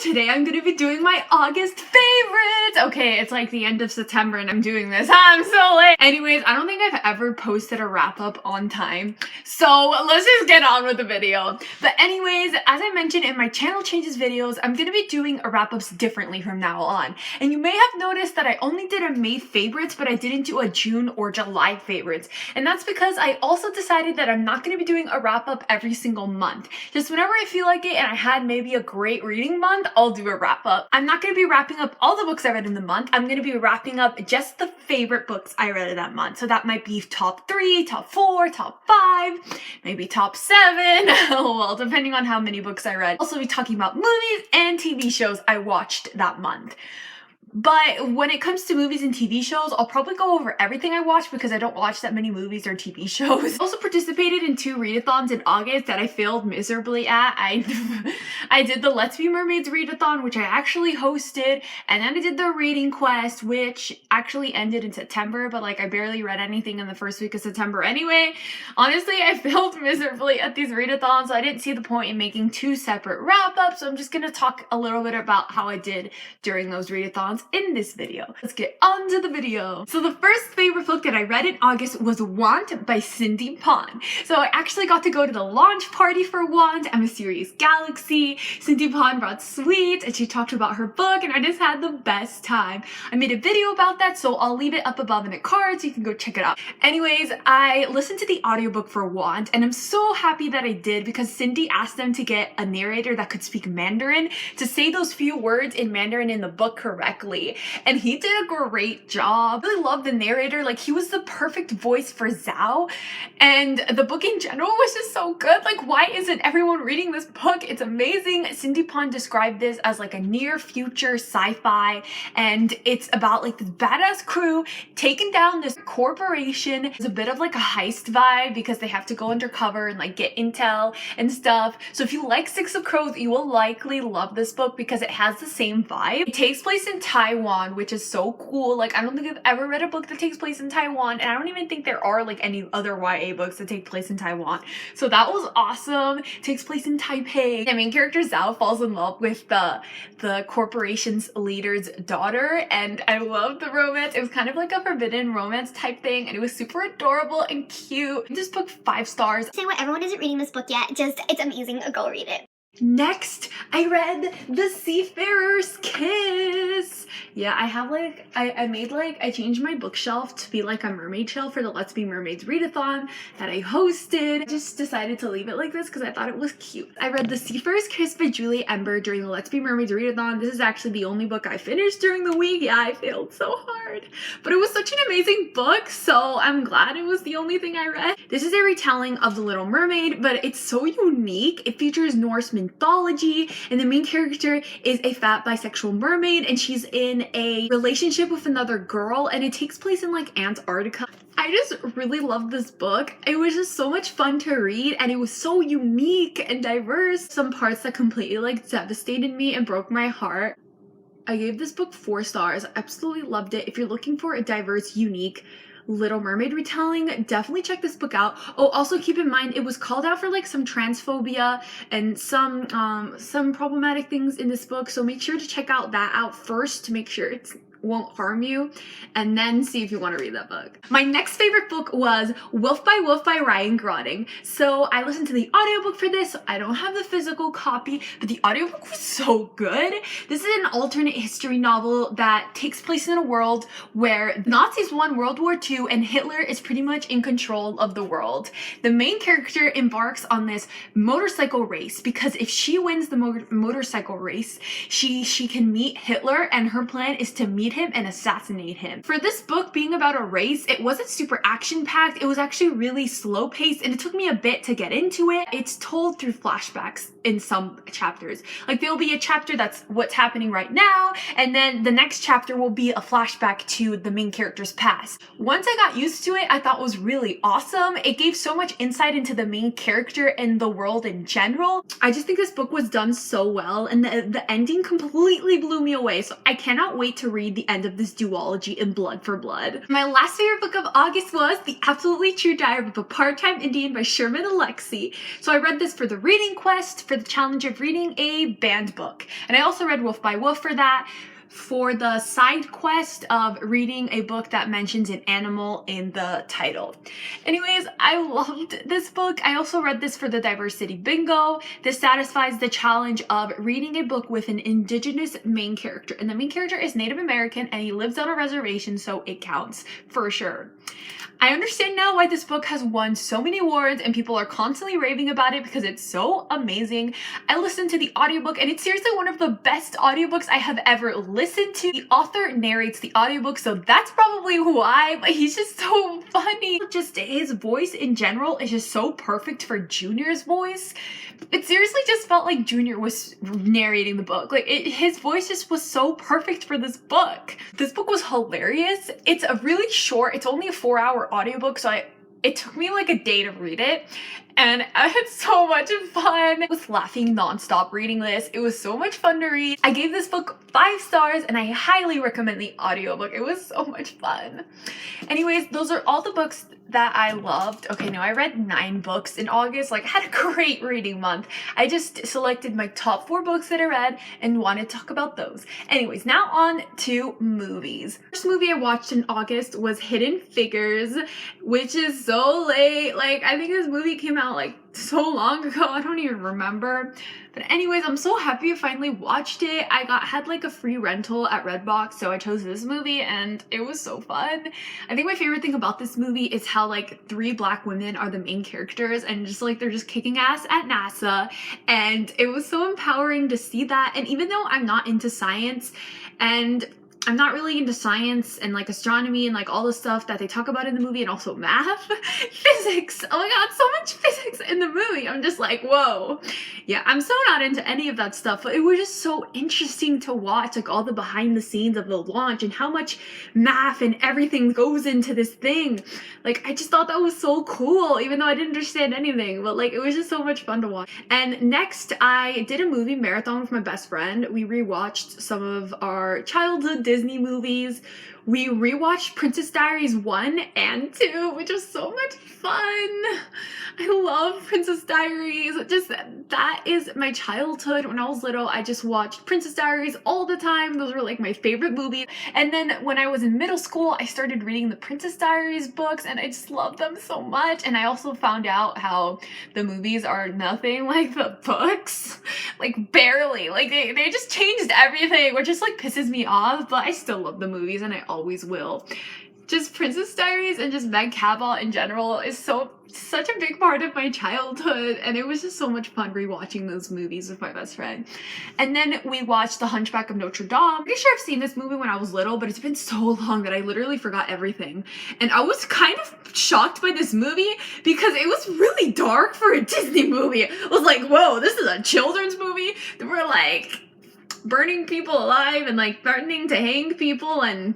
Today I'm gonna be doing my August favorites. Okay, it's like the end of September and I'm doing this. I'm so late. Anyways, I don't think I've ever posted a wrap up on time. So let's just get on with the video. But anyways, as I mentioned in my channel changes videos, I'm gonna be doing a wrap ups differently from now on. And you may have noticed that I only did a May favorites, but I didn't do a June or July favorites. And that's because I also decided that I'm not gonna be doing a wrap up every single month. Just whenever I feel like it and I had maybe a great reading month, I'll do a wrap up. I'm not going to be wrapping up all the books I read in the month. I'm going to be wrapping up just the favorite books I read in that month. So that might be top 3, top 4, top 5, maybe top 7. Well, depending on how many books I read. Also be talking about movies and TV shows I watched that month. But when it comes to movies and TV shows, I'll probably go over everything I watched because I don't watch that many movies or TV shows. I also participated in 2 readathons in August that I failed miserably at. I did the Let's Be Mermaids readathon, which I actually hosted, and then I did the Reading Quest, which actually ended in September, but like I barely read anything in the first week of September anyway. Honestly, I failed miserably at these readathons, so I didn't see the point in making 2 separate wrap-ups, so I'm just gonna talk a little bit about how I did during those readathons in this video. Let's get on to the video. So the first favorite book that I read in August was Want by Cindy Pon. So I actually got to go to the launch party for Want and Mysterious Galaxy. Cindy Pon brought sweets and she talked about her book and I just had the best time. I made a video about that, so I'll leave it up above in a card so you can go check it out. Anyways, I listened to the audiobook for Want and I'm so happy that I did because Cindy asked them to get a narrator that could speak Mandarin to say those few words in Mandarin in the book correctly. And he did a great job. I really love the narrator. Like, he was the perfect voice for Zhao. And the book in general was just so good. Like, why isn't everyone reading this book? It's amazing. Cindy Pon described this as like a near future sci-fi. And it's about like this badass crew taking down this corporation. It's a bit of like a heist vibe because they have to go undercover and like get intel and stuff. So if you like Six of Crows, you will likely love this book because it has the same vibe. It takes place in Taiwan, which is so cool. Like, I don't think I've ever read a book that takes place in Taiwan, and I don't even think there are like any other YA books that take place in Taiwan. So that was awesome. It takes place in Taipei. The main character Zhao falls in love with the corporation's leader's daughter, and I love the romance. It was kind of like a forbidden romance type thing, and it was super adorable and cute. This book 5 stars. Say what, everyone isn't reading this book yet. It's amazing. Go read it. Next, I read The Seafarer's Kiss. Yeah, I have like, I changed my bookshelf to be like a mermaid shelf for the Let's Be Mermaids readathon that I hosted. I just decided to leave it like this because I thought it was cute. I read The Seafarer's Kiss by Ember during the Let's Be Mermaids readathon. This is actually the only book I finished during the week. Yeah, I failed so hard. But it was such an amazing book, so I'm glad it was the only thing I read. This is a retelling of The Little Mermaid, but it's so unique. It features Norse mythology, and the main character is a fat bisexual mermaid, and she's in a relationship with another girl, and it takes place in like Antarctica. I just really love this book. It was just so much fun to read, and it was so unique and diverse. Some parts that completely like devastated me and broke my heart. I gave this book 4 stars. I absolutely loved it. If you're looking for a diverse, unique Little Mermaid retelling, definitely check this book out. Oh, also keep in mind it was called out for like some transphobia and some problematic things in this book, so make sure to check out that out first to make sure it won't harm you, and then see if you want to read that book. My next favorite book was Wolf by Ryan Graudin. So I listened to the audiobook for this. So I don't have the physical copy, but the audiobook was so good. This is an alternate history novel that takes place in a world where Nazis won World War II and Hitler is pretty much in control of the world. The main character embarks on this motorcycle race because if she wins the motorcycle race, she can meet Hitler, and her plan is to meet him and assassinate him. For this book being about a race, it wasn't super action-packed. It was actually really slow-paced, and it took me a bit to get into it. It's told through flashbacks in some chapters. Like, there'll be a chapter that's what's happening right now, and then the next chapter will be a flashback to the main character's past. Once I got used to it, I thought it was really awesome. It gave so much insight into the main character and the world in general. I just think this book was done so well, and the ending completely blew me away, so I cannot wait to read the the end of this duology in Blood for Blood. My last favorite book of August was The Absolutely True Diary of a Part-Time Indian by Sherman and Alexie. So I read this for the reading quest, for the challenge of reading a banned book. And I also read Wolf by Wolf for that, for the side quest of reading a book that mentions an animal in the title. Anyways, I loved this book. I also read this for the diversity bingo. This satisfies the challenge of reading a book with an indigenous main character. And the main character is Native American and he lives on a reservation, so it counts for sure. I understand now why this book has won so many awards and people are constantly raving about it because it's so amazing. I listened to the audiobook and it's seriously one of the best audiobooks I have ever listened to. The author narrates the audiobook, so that's probably why, but he's just so funny. Just his voice in general is just so perfect for Junior's voice. It seriously just felt like Junior was narrating the book. Like his voice just was so perfect for this book. This book was hilarious. It's a really short, it's only a 4-hour audiobook, so it took me like a day to read it, and I had so much fun. I was laughing nonstop reading this. It was so much fun to read. I gave this book 5 stars and I highly recommend the audiobook. It was so much fun. Anyways, those are all the books that I loved. Okay, no, I read 9 books in August. Like, I had a great reading month. I just selected my top 4 books that I read and wanted to talk about those. Anyways, now on to movies. First movie I watched in August was Hidden Figures, which is so late. Like, I think this movie came out like so long ago. I don't even remember. But anyways, I'm so happy I finally watched it. I had like a free rental at Redbox, so I chose this movie and it was so fun. I think my favorite thing about this movie is how like 3 black women are the main characters and just like they're just kicking ass at NASA, and it was so empowering to see that. And even though I'm not into science and I'm not really into science and like astronomy and like all the stuff that they talk about in the movie, and also math, physics, oh my god, so much physics in the movie. I'm just like, whoa. Yeah, I'm so not into any of that stuff, but it was just so interesting to watch, like all the behind the scenes of the launch and how much math and everything goes into this thing. Like, I just thought that was so cool, even though I didn't understand anything, but like it was just so much fun to watch. And next, I did a movie marathon with my best friend. We rewatched some of our childhood Disney movies. We rewatched Princess Diaries 1 and 2, which was so much fun. I love Princess Diaries. Just, that is my childhood. When I was little, I just watched Princess Diaries all the time. Those were like my favorite movies. And then when I was in middle school, I started reading the Princess Diaries books and I just loved them so much. And I also found out how the movies are nothing like the books. Like, barely. Like, they just changed everything, which just like pisses me off, but I still love the movies and I always will. Just Princess Diaries and just Meg Cabot in general is such a big part of my childhood, and it was just so much fun rewatching those movies with my best friend. And then we watched The Hunchback of Notre Dame. I'm pretty sure I've seen this movie when I was little, but it's been so long that I literally forgot everything. And I was kind of shocked by this movie because it was really dark for a Disney movie. I was like, whoa, this is a children's movie? They were like burning people alive and like threatening to hang people, and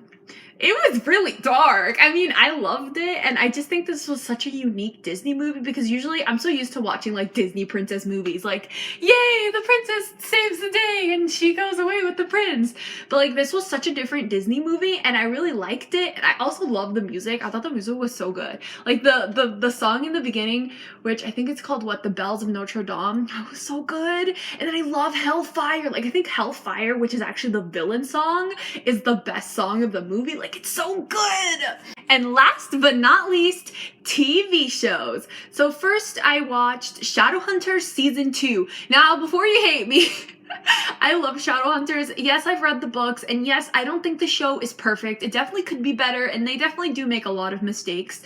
it was really dark. I mean, I loved it, and I just think this was such a unique Disney movie because usually I'm so used to watching like Disney princess movies, like, yay, the princess saves the day and she goes away with the prince. But like, this was such a different Disney movie and I really liked it, and I also loved the music. I thought the music was so good. Like the song in the beginning, which I think it's called what, The Bells of Notre Dame, was so good. And then I love Hellfire. Like, I think Hellfire, which is actually the villain song, is the best song of the movie. Like, it's so good. And last but not least, TV shows. So first I watched Shadowhunters season 2. Now, before you hate me, I love Shadowhunters. Yes, I've read the books, and yes, I don't think the show is perfect. It definitely could be better, and they definitely do make a lot of mistakes.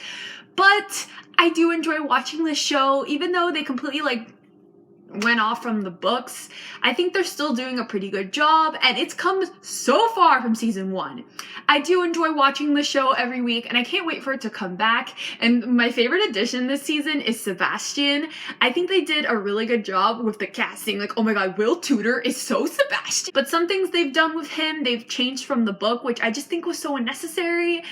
But I do enjoy watching this show, even though they completely like went off from the books. I think they're still doing a pretty good job, and it's come so far from season 1. I do enjoy watching the show every week, and I can't wait for it to come back. And my favorite addition this season is Sebastian. I think they did a really good job with the casting. Like, oh my god, Will Tudor is so Sebastian. But some things they've done with him, they've changed from the book, which I just think was so unnecessary.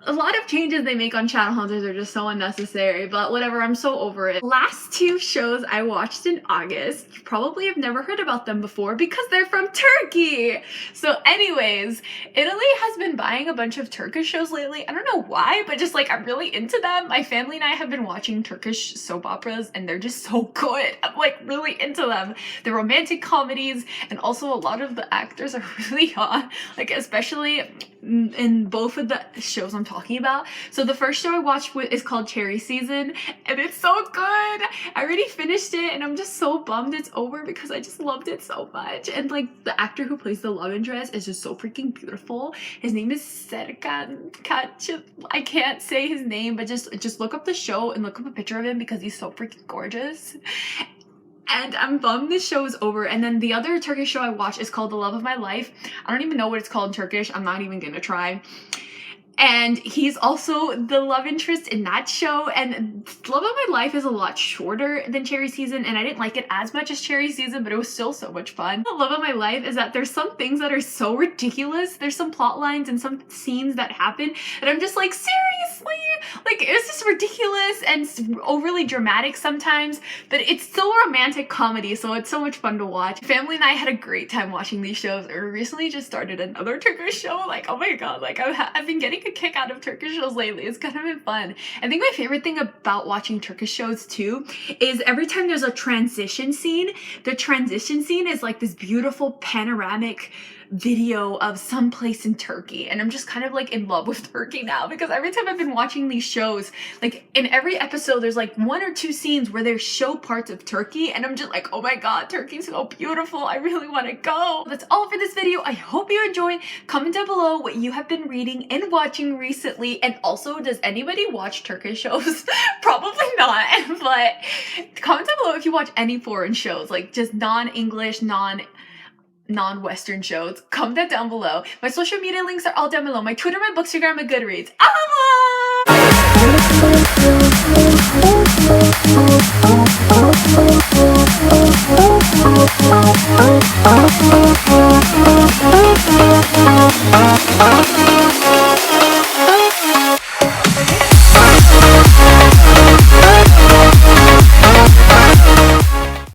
A lot of changes they make on Shadowhunters are just so unnecessary, but whatever, I'm so over it. Last two shows I watched in August, you probably have never heard about them before because they're from Turkey. So anyways, Italy has been buying a bunch of Turkish shows lately. I don't know why, but just like I'm really into them. My family and I have been watching Turkish soap operas and they're just so good. I'm like really into them. They're romantic comedies and also a lot of the actors are really hot, like especially in both of the shows I'm talking about. So the first show I watched is called Cherry Season and it's so good. I already finished it and I'm just so bummed it's over because I just loved it so much. And like the actor who plays the love interest is just so freaking beautiful. His name is Serkan Çayoğlu. I can't say his name, but just look up the show and look up a picture of him because he's so freaking gorgeous. And I'm bummed this show is over. And then the other Turkish show I watched is called The Love of My Life. I don't even know what it's called in Turkish. I'm not even gonna try. And he's also the love interest in that show. And Love of My Life is a lot shorter than Cherry Season, and I didn't like it as much as Cherry Season, but it was still so much fun. The Love of My Life is that there's some things that are so ridiculous. There's some plot lines and some scenes that happen and I'm just like, seriously? Like, it's just ridiculous and overly dramatic sometimes, but it's still a romantic comedy, so it's so much fun to watch. Family and I had a great time watching these shows. I recently just started another Turkish show. Like, oh my god, like I've been getting a kick out of Turkish shows lately. It's kind of been fun. I think my favorite thing about watching Turkish shows too is every time there's a transition scene, the transition scene is like this beautiful panoramic video of some place in Turkey, and I'm just kind of like in love with Turkey now because every time I've been watching these shows, like in every episode there's like one or two scenes where they show parts of Turkey and I'm just like, oh my god, Turkey's so beautiful, I really want to go. That's all for this video. I hope you enjoyed. Comment down below what you have been reading and watching recently, and also, does anybody watch Turkish shows? Probably not, but comment down below if you watch any foreign shows, like just non-English, non-Western shows. Comment that down below. My social media links are all down below. My Twitter, my Bookstagram, my Goodreads. Allah!